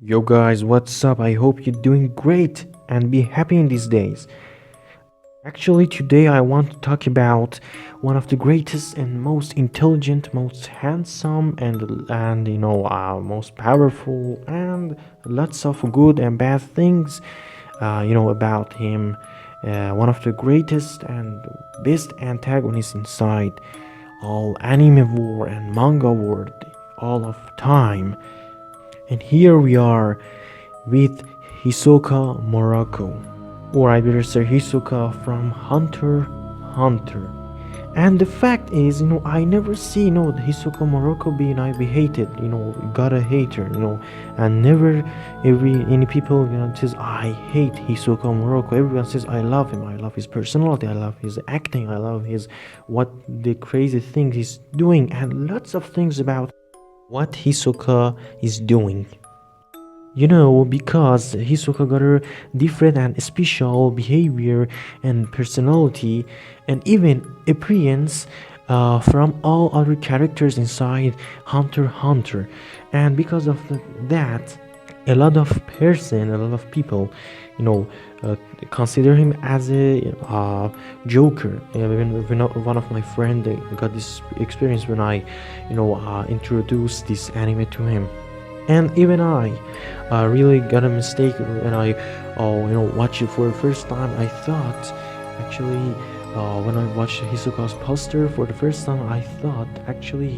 Yo guys, what's up? I hope you're doing great and be happy in these days. Actually, today I want to talk about one of the greatest and most intelligent, most handsome and most powerful and lots of good and bad things about him. One of the greatest and best antagonists inside all anime war and manga world all of time. And here we are with Hisoka Morocco, or I better say Hisoka from Hunter x Hunter. And the fact is, I never see, the Hisoka Morocco be hated, got a hater, and never any people, says I hate Hisoka Morocco. Everyone says I love him, I love his personality, I love his acting, I love his what the crazy things he's doing, and lots of things about what Hisoka is doing. Because Hisoka got a different and special behavior and personality and even appearance from all other characters inside Hunter x Hunter. And because of that, a lot of people, you know, uh, consider him as a joker. When one of my friend got this experience when I, introduced this anime to him. And even I really got a mistake when I watched it for the first time. I thought actually when I watched Hisoka's poster for the first time, I thought actually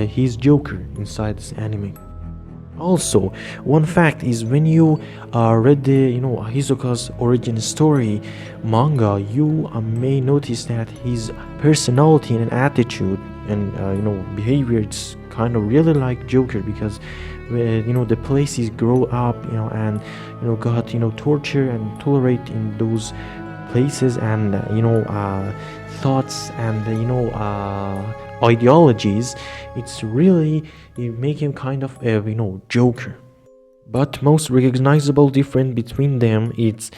he's Joker inside this anime. Also, one fact is when you read the Hisoka's origin story manga, you may notice that his personality and attitude and behavior, it's kind of really like Joker, because the place he's grow up, and got torture and tolerate in those places, and thoughts and ideologies. It's really make him kind of a Joker. But most recognizable difference between them is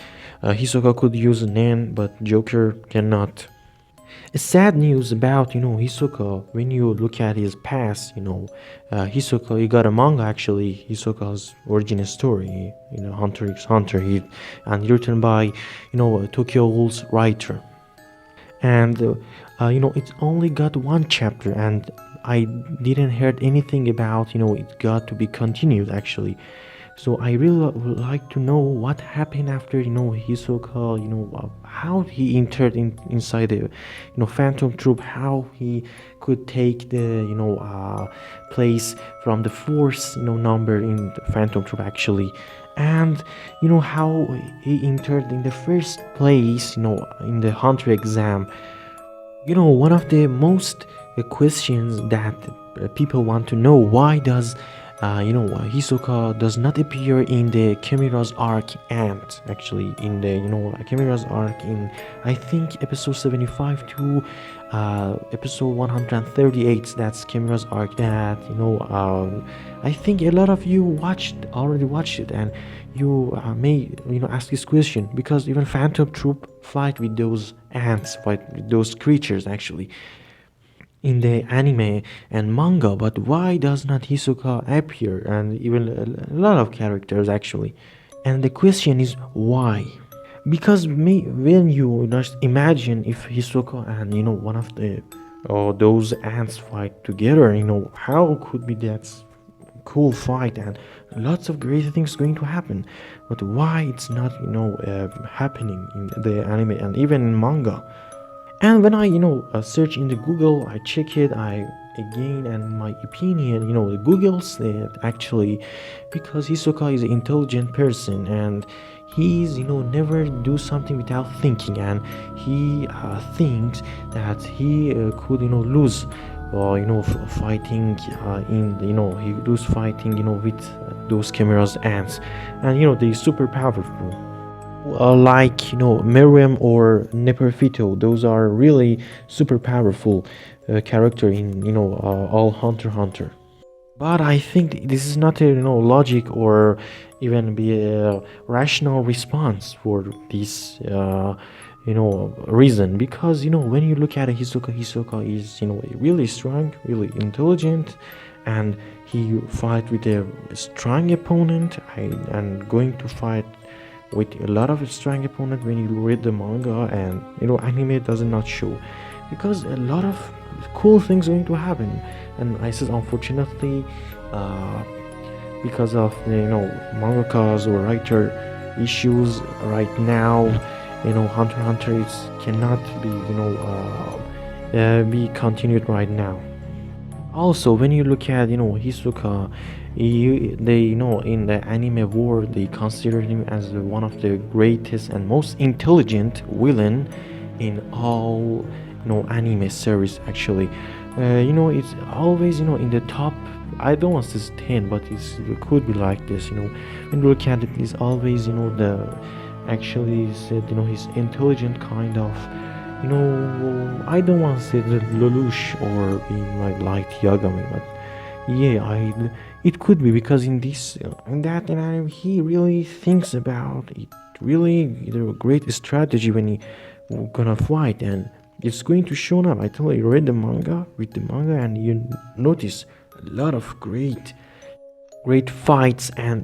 Hisoka could use Nen, but Joker cannot. A sad news about Hisoka, when you look at his past, Hisoka, he got a manga actually, Hisoka's origin story, Hunter x Hunter, and written by Tokyo Ghoul's writer. And it's only got one chapter, and I didn't heard anything about it got to be continued actually. So I really would like to know what happened after Hisoka, how he entered inside the Phantom Troop, how he could take the place from the fourth number in the Phantom Troop actually, and how he entered in the first place in the Hunter exam. One of the most questions that people want to know, why does Hisoka does not appear in the Chimera's arc, and actually in the Chimera's arc in I think episode 75 to episode 138. That's Chimera's arc that I think a lot of you already watched it, and you may ask this question, because even Phantom Troop fight with those ants, fight with those creatures actually in the anime and manga, but why does not Hisoka appear, and even a lot of characters actually? And the question is why? Because when you just imagine if Hisoka and one of the those ants fight together, how could be that cool fight and lots of great things going to happen? But why it's not happening in the anime and even in manga? And when I search in the Google, I check it, and my opinion, the Google said actually, because Hisoka is an intelligent person, and he's never do something without thinking, and he thinks that he could lose fighting he lose fighting with those Chimera's ants, and they're super powerful. Like Miriam or Neferfito, those are really super powerful character in all Hunter x Hunter. But I think this is not a logic or even be a rational response for this reason, because when you look at Hisoka is really strong, really intelligent, and he fight with a strong opponent and going to fight with a lot of strong opponent when you read the manga, and anime does not show, because a lot of cool things going to happen. And I said, unfortunately, because of mangakas or writer issues right now, Hunter x Hunter is cannot be be continued right now. Also, when you look at Hisoka, they in the anime world they consider him as one of the greatest and most intelligent villain in all anime series actually. It's always in the top. I don't want to say 10, but it could be like this. When you look at it, it's always the actually said his intelligent kind of I don't want to say the Lelouch or being like light Yagami, but yeah, it could be because in this in that anime he really thinks about it. Really, a great strategy when he gonna fight, and it's going to show up. I told you, read the manga, and you notice a lot of great fights and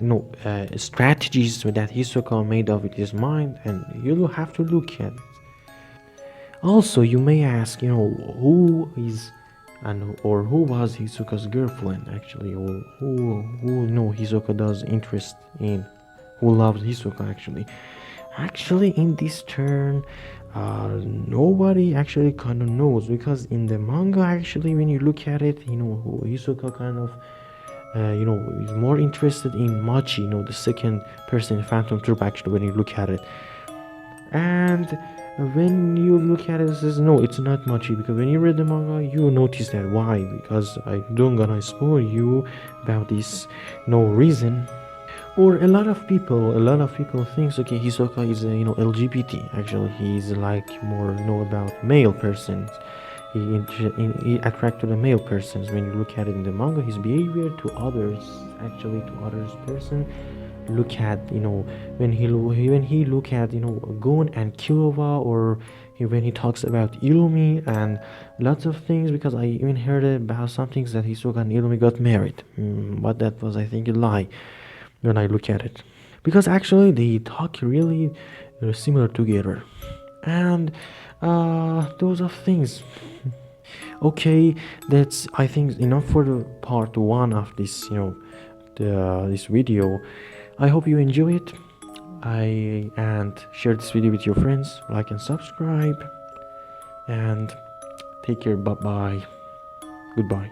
strategies that Hisoka made up with his mind, and you'll have to look at it. Also, you may ask, who is or who was Hisoka's girlfriend actually, or who Hisoka does interest in, who loves Hisoka actually. Actually, in this turn, nobody actually kind of knows, because in the manga, actually, when you look at it, Hisoka kind of is more interested in Machi, the second person in Phantom Troop. Actually, when you look at it, and when you look at it, it says no, it's not Machi, because when you read the manga, you notice that. Why? Because I don't gonna spoil you about this no reason. Or a lot of people thinks, okay, Hisoka is LGBT. Actually, he's like more about male persons. He attract to the male persons. When you look at it in the manga, his behavior to others, actually to others person, look at when he look at Gon and Killua, or when he talks about Illumi and lots of things, because I even heard about some things that Hisoka and Illumi got married, but that was, I think, a lie when I look at it, because actually they talk really similar together, and those are things. Okay, that's, I think, enough for the part one of this this video. I hope you enjoy it. And share this video with your friends, like and subscribe, and take care. Bye bye. Goodbye.